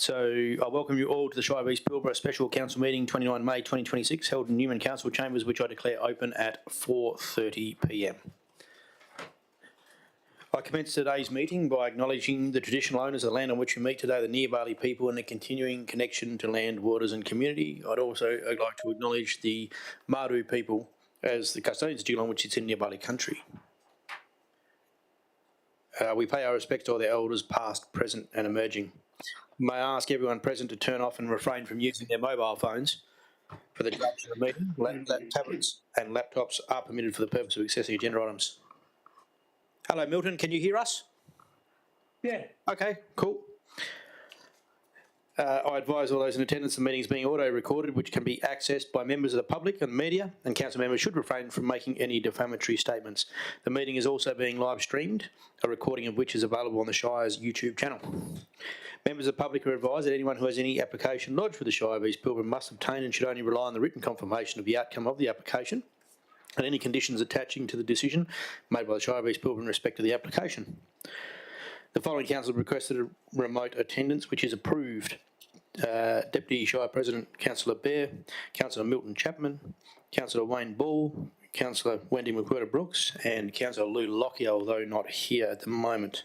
So I welcome you all to the Shire of East Pilbara Special Council Meeting 29 May 2026 held in Newman Council Chambers, which I declare open at 4:30 p.m. I commence today's meeting by acknowledging the traditional owners of the land on which we meet today, the Near-Bali people, and the continuing connection to land, waters and community. I'd like to acknowledge the Maru people as the custodians of Geelong, which sits in Near-Bali country. We pay our respects to all their elders, past, present and emerging. May I ask everyone present to turn off and refrain from using their mobile phones for the duration of the meeting. Tablets and laptops are permitted for the purpose of accessing agenda items. Hello, Milton, can you hear us? Yeah. Okay, cool. I advise all those in attendance the meeting is being auto-recorded, which can be accessed by members of the public and media, and council members should refrain from making any defamatory statements. The meeting is also being live streamed, a recording of which is available on the Shire's YouTube channel. Members of the public are advised that anyone who has any application lodged with the Shire of East Pilbara must obtain and should only rely on the written confirmation of the outcome of the application and any conditions attaching to the decision made by the Shire of East Pilbara in respect to the application. The following council requested a remote attendance, which is approved. Deputy Shire President Councillor Bear, Councillor Milton Chapman, Councillor Wayne Ball, Councillor Wendy McWhirter-Brooks and Councillor Lou Lockyer, although not here at the moment.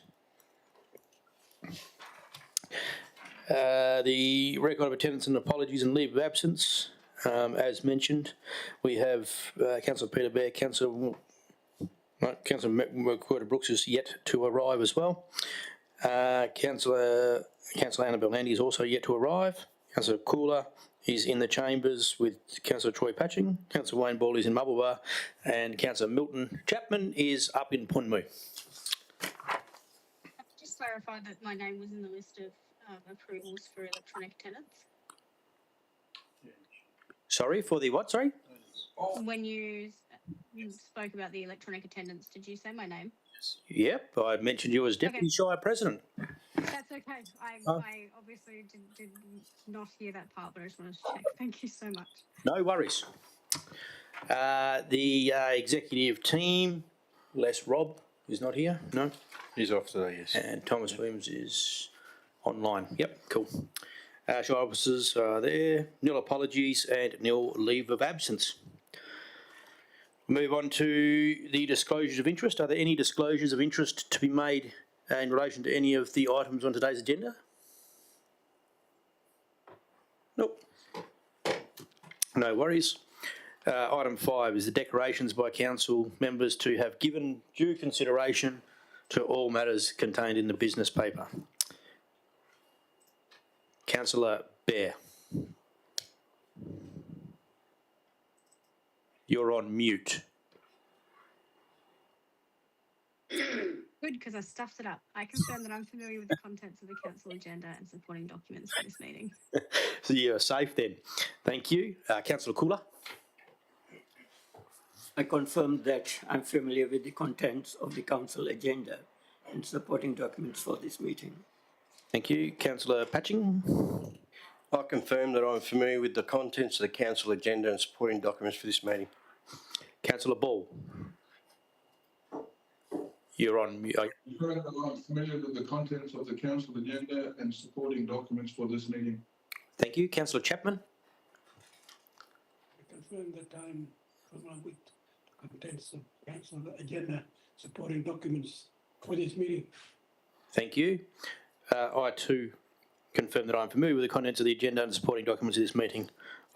The record of attendance and apologies and leave of absence, as mentioned, we have Councillor Peter Bear, Councillor McWhirter-Brooks is yet to arrive as well. Councillor Annabelle Landy is also yet to arrive. Councillor Cooler is in the chambers with Councillor Troy Patching. Councillor Wayne Ball is in Mubblebar, and Councillor Milton Chapman is up in Punmu. Just clarify that my name was in the list of approvals for electronic attendance. Sorry, for the what? Sorry. When you spoke about the electronic attendance, did you say my name? Yep, I mentioned you as Deputy Shire President. That's okay. I obviously did not hear that part, but I just wanted to check. Thank you so much. No worries. The executive team, Les Robb is not here. No, He's off today, yes. and Thomas Williams is online. Yep, cool. Shire officers are there. Nil apologies and nil leave of absence. Move on to the disclosures of interest. Are there any disclosures of interest to be made in relation to any of the items on today's agenda? Nope. No worries. Item 5 is the declarations by council members to have given due consideration to all matters contained in the business paper. Councillor Bear. You're on mute. Good, because I stuffed it up. I confirm that I'm familiar with the contents of the council agenda and supporting documents for this meeting. So you're safe then. Thank you. Councillor Cooler. I confirm that I'm familiar with the contents of the council agenda and supporting documents for this meeting. Thank you. Councillor Patching. I confirm that I'm familiar with the contents of the council agenda and supporting documents for this meeting. Councillor Ball. You're on mute. I'm familiar with the contents of the council agenda and supporting documents for this meeting. Thank you. Councillor Chapman. I confirm that I'm familiar with the contents of council agenda supporting documents for this meeting. Thank you. I too confirm that I'm familiar with the contents of the agenda and supporting documents of this meeting.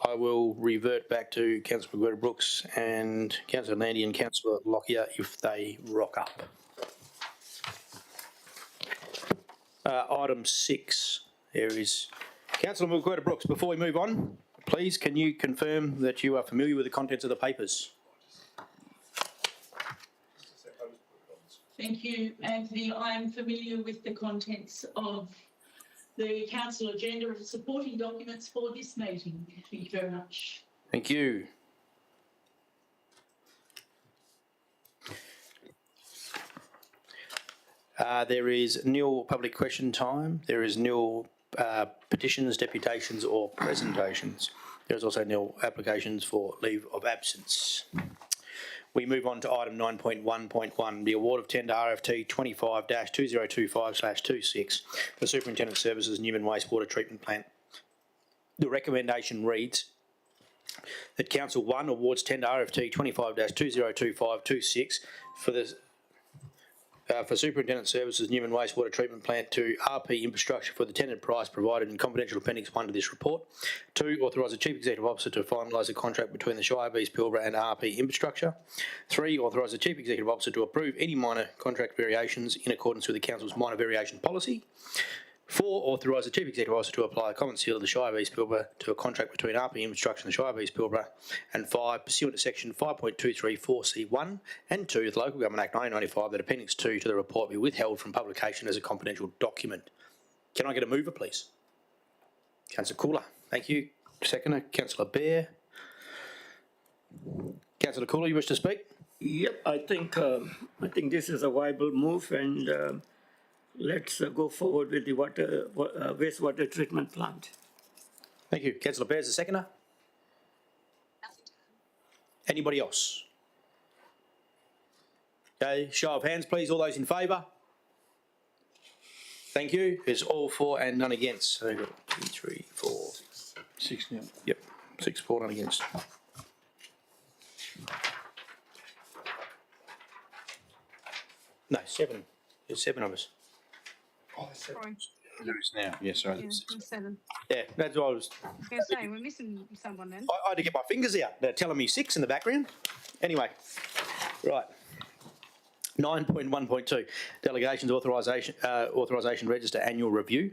I will revert back to Councillor McWhirter-Brooks and Councillor Landy and Councillor Lockyer if they rock up. Item 6, there is Councillor McWhirter-Brooks. Before we move on, please can you confirm that you are familiar with the contents of the papers? Thank you, Anthony. I am familiar with the contents of the council agenda and supporting documents for this meeting. Thank you very much. Thank you. There is nil public question time. There is nil petitions, deputations or presentations. There is also nil applications for leave of absence. We move on to item 9.1.1, the award of tender RFT 25-2025/26 for Superintendent Services Newman Wastewater Treatment Plant. The recommendation reads that Council 1 awards tender RFT 25-2025/26 for Superintendent Services Newman Wastewater Treatment Plant to RP Infrastructure for the tendered price provided in confidential appendix 1 to this report. 2, authorise the Chief Executive Officer to finalise the contract between the Shire, Pilbara and RP Infrastructure. 3, authorise the Chief Executive Officer to approve any minor contract variations in accordance with the Council's minor variation policy. 4, authorise the Chief Executive Officer to apply a common seal of the Shire Pilbara to a contract between RP Infrastructure and the Shire Pilbara. And 5, pursuant to section 5.234C1 and 2 of the Local Government Act 1995, that Appendix 2 to the report be withheld from publication as a confidential document. Can I get a mover, please? Councillor Cooler, thank you. Seconder, Councillor Bear. Councillor Cooler, you wish to speak? Yep, I think this is a viable move, and let's go forward with the wastewater treatment plant. Thank you. Councillor Bear is the seconder. Anybody else? Okay, show of hands, please. All those in favour? Thank you. It's all for and none against. So we've got 2, 3, 4, 6 now. Yep, 6 for, none against. No, 7. There's 7 of us. Sorry. There is now. Yes, sorry. Yeah, there's 7. Yeah, that's what I was. I was going to say, we're missing someone then. I had to get my fingers out. They're telling me 6 in the background. Anyway, right. 9.1.2, Delegations Authorisation Register Annual Review.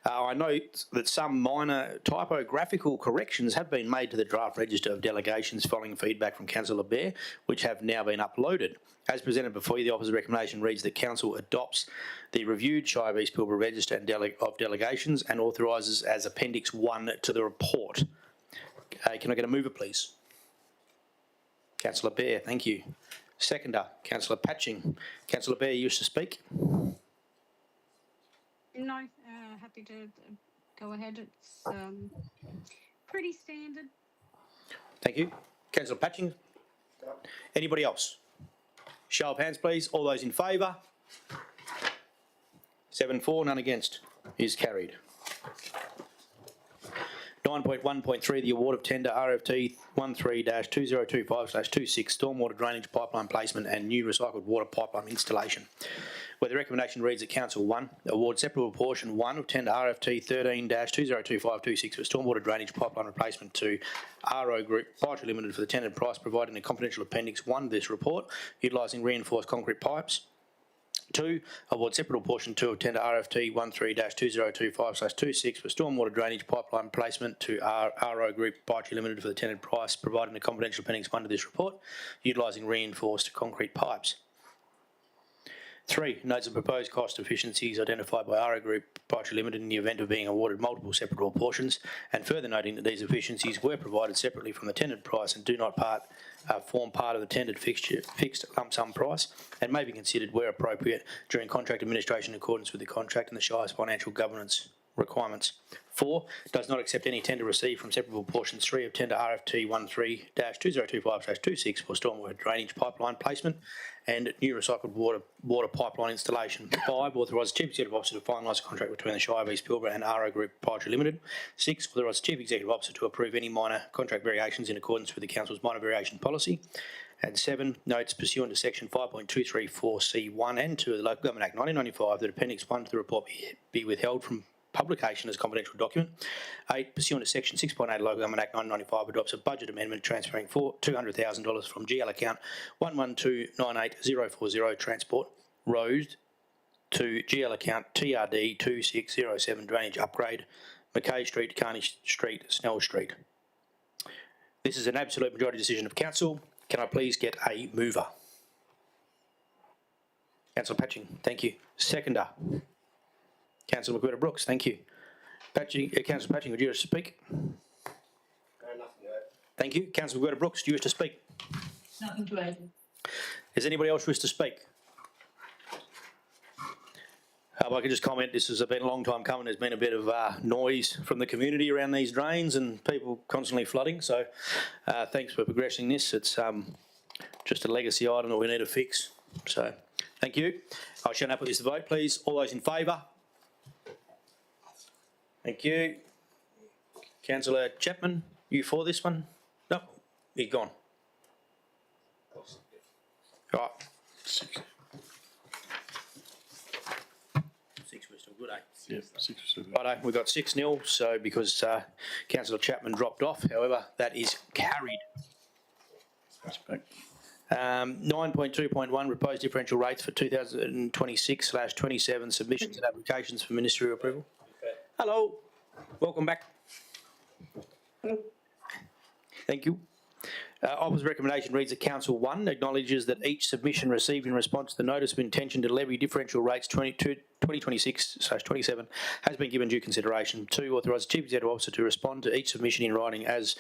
I note that some minor typographical corrections have been made to the draft register of delegations following feedback from Councillor Bear, which have now been uploaded. As presented before you, the opposite recommendation reads that Council adopts the reviewed Shire Pilbara Register of Delegations and authorises as Appendix 1 to the report. Can I get a mover, please? Councillor Bear, thank you. Seconder, Councillor Patching. Councillor Bear, you wish to speak? No, happy to go ahead. It's pretty standard. Thank you. Councillor Patching. Anybody else? Show of hands, please. All those in favour? 7 for, none against. Is carried. 9.1.3, the award of tender RFT 13-2025/26 stormwater drainage pipeline placement and new recycled water pipeline installation. Where the recommendation reads that Council 1 award separate proportion 1 of tender RFT 13-2025/26 for stormwater drainage pipeline replacement to RO Group Proprietary Limited for the tendered price provided in the confidential appendix 1 of this report, utilising reinforced concrete pipes. 2, award separate portion 2 of tender RFT 13-2025/26 for stormwater drainage pipeline placement to RO Group Proprietary Limited for the tendered price provided in the confidential appendix 1 to this report, utilising reinforced concrete pipes. 3, notes the proposed cost efficiencies identified by RO Group Proprietary Limited in the event of being awarded multiple separate portions, and further noting that these efficiencies were provided separately from the tendered price and do not form part of the tendered fixed lump sum price, and may be considered where appropriate during contract administration in accordance with the contract and the Shire's financial governance requirements. 4, does not accept any tender received from separable portions 3 of tender RFT 13-2025/26 for stormwater drainage pipeline placement and new recycled water pipeline installation. 5, authorise the Chief Executive Officer to finalise the contract between the Shire, Pilbara and RO Group Proprietary Limited. 6, authorise the Chief Executive Officer to approve any minor contract variations in accordance with the Council's minor variation policy. And 7, notes pursuant to section 5.234C1 and 2 of the Local Government Act 1995 that Appendix 1 to the report be withheld from publication as a confidential document. 8, pursuant to section 6.8 of Local Government Act 1995 adopts a budget amendment transferring $200,000 from GL account 112984040 Transport Road to GL account TRD 2607 Drainage Upgrade, Mackay Street, Carney Street, Snell Street. This is an absolute majority decision of Council. Can I please get a mover? Councillor Patching, thank you. Seconder. Councillor McWhirter-Brooks, thank you. Councillor Patching, would you wish to speak? Nothing to add. Thank you. Councillor McWhirter-Brooks, do you wish to speak? Nothing to add. Does anybody else wish to speak? If I could just comment, this has been a long time coming. There's been a bit of noise from the community around these drains and people constantly flooding. So thanks for progressing this. It's just a legacy item that we need to fix. So, thank you. I shall now put this to vote, please. All those in favour? Thank you. Councillor Chapman, you for this one? No, he's gone. Right. Six, we're still good, eh? Yep, 6 or 7. Righto, we've got 6-0, so because Councillor Chapman dropped off, however, that is carried. That's back. 9.2.1 proposed differential rates for 2026/27 submissions and applications for ministerial approval. Hello, welcome back. Thank you. Office recommendation reads that Council 1 acknowledges that each submission received in response to the notice of intention to levy differential rates 2026/27 has been given due consideration. 2, authorise the Chief Executive Officer to respond to each submission in writing as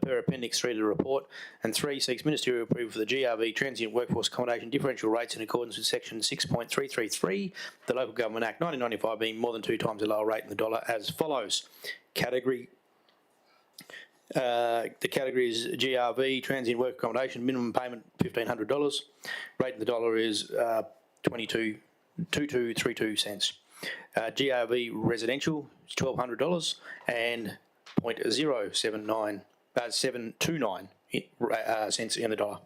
per Appendix 3 to the report. And 3, seeks ministerial approval for the GRV transient workforce accommodation differential rates in accordance with Section 6.333 of the Local Government Act 1995, being more than 2 times the lower rate in the dollar as follows. The category is GRV, transient work accommodation, minimum payment $1,500. Rate in the dollar is 22.2232 cents. GRV residential is $1,200 and 0.0729 cents in the dollar.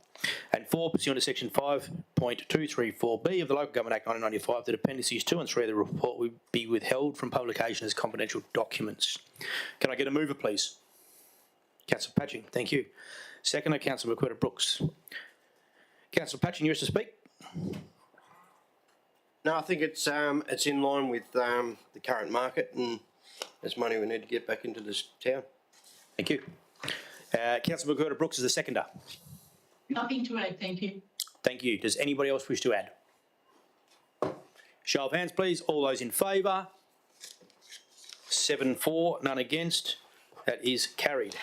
And 4, pursuant to Section 5.234B of the Local Government Act 1995, that appendices 2 and 3 of the report will be withheld from publication as confidential documents. Can I get a mover, please? Councillor Patching, thank you. Seconder, Councillor Brooks. Councillor Patching, you wish to speak? No, I think it's in line with the current market, and there's money we need to get back into this town. Thank you. Councillor Brooks is the seconder. Nothing to add, thank you. Thank you. Does anybody else wish to add? Show of hands, please. All those in favour? 7 for, none against. That is carried.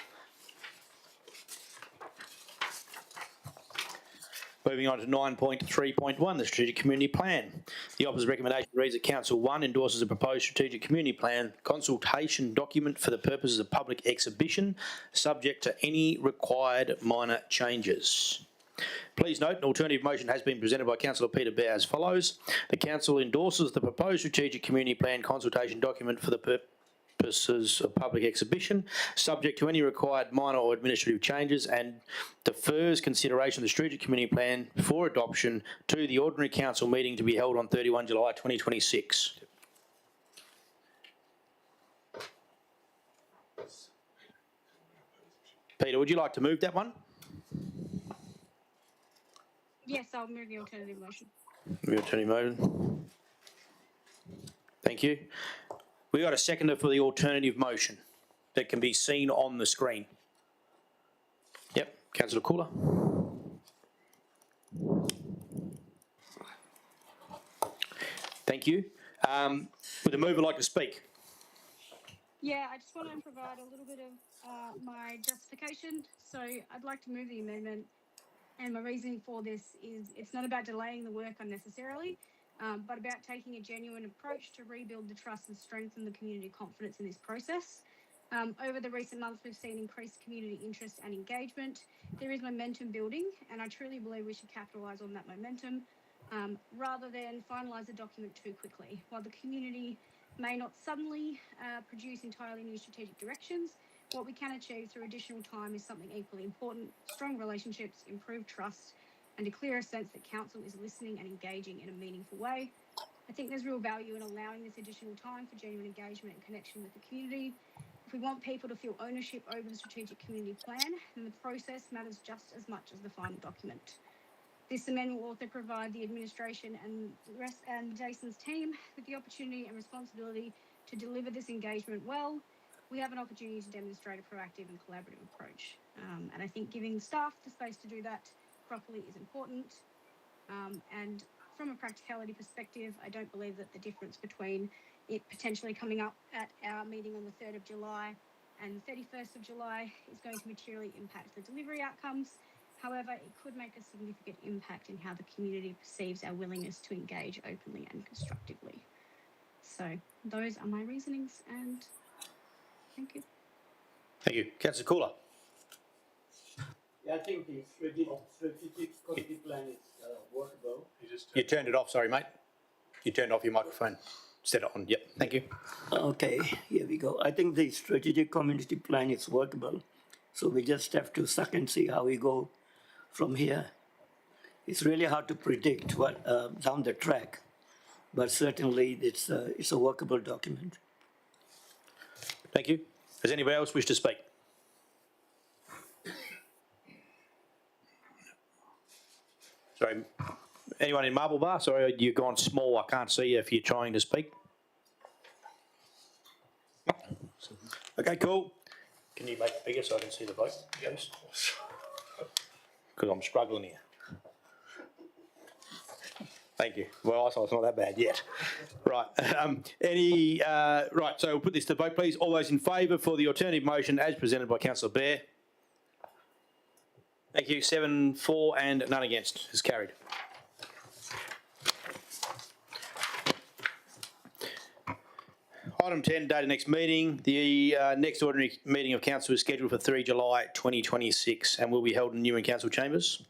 Moving on to 9.3.1, the Strategic Community Plan. The officer's recommendation reads that Council 1 endorses a proposed Strategic Community Plan consultation document for the purposes of public exhibition, subject to any required minor changes. Please note, an alternative motion has been presented by Councillor Peter Bear as follows. The Council endorses the proposed Strategic Community Plan consultation document for the purposes of public exhibition, subject to any required minor or administrative changes, and defers consideration of the Strategic Community Plan for adoption to the ordinary council meeting to be held on 31 July 2026. Peter, would you like to move that one? Yes, I'll move the alternative motion. The alternative motion. Thank you. We got a seconder for the alternative motion that can be seen on the screen. Yep, Councillor Cooler. Thank you. Would the mover like to speak? Yeah, I just want to provide a little bit of my justification. So I'd like to move the amendment, and my reasoning for this is it's not about delaying the work unnecessarily, but about taking a genuine approach to rebuild the trust and strengthen the community confidence in this process. Over the recent months, we've seen increased community interest and engagement. There is momentum building, and I truly believe we should capitalise on that momentum rather than finalise the document too quickly. While the community may not suddenly produce entirely new strategic directions, what we can achieve through additional time is something equally important: strong relationships, improved trust, and a clearer sense that council is listening and engaging in a meaningful way. I think there's real value in allowing this additional time for genuine engagement and connection with the community. If we want people to feel ownership over the strategic community plan, then the process matters just as much as the final document. This amendment will also provide the administration and Jason's team with the opportunity and responsibility to deliver this engagement well. We have an opportunity to demonstrate a proactive and collaborative approach. And I think giving staff the space to do that properly is important. And from a practicality perspective, I don't believe that the difference between it potentially coming up at our meeting on the 3rd of July and the 31st of July is going to materially impact the delivery outcomes. However, it could make a significant impact in how the community perceives our willingness to engage openly and constructively. So those are my reasonings, and thank you. Thank you. Councillor Cooler. Yeah, I think the strategic committee plan is workable. You turned it off, sorry, mate. You turned off your microphone. Set it on, yep, thank you. Okay, here we go. I think the strategic community plan is workable. So we just have to suck and see how we go from here. It's really hard to predict what down the track, but certainly it's a workable document. Thank you. Does anybody else wish to speak? Sorry, anyone in Marble Bar? Sorry, you've gone small. I can't see you if you're trying to speak. Okay, cool. Can you make it bigger so I can see the vote? Yes. Because I'm struggling here. Thank you. Well, I thought it's not that bad yet. Right. Right, so we'll put this to vote, please. All those in favour for the alternative motion as presented by Councillor Bear? Thank you. 7 for and none against is carried. Item 10, date of next meeting. The next ordinary meeting of council is scheduled for 3 July 2026 and will be held in Newman Council Chambers.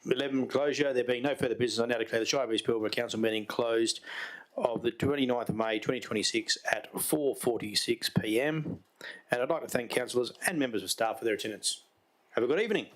11 closure. There being no further business, I now declare the Shire of East Pilbara Council meeting closed of the 29th of May 2026 at 4:46 p.m. And I'd like to thank councillors and members of staff for their attendance. Have a good evening.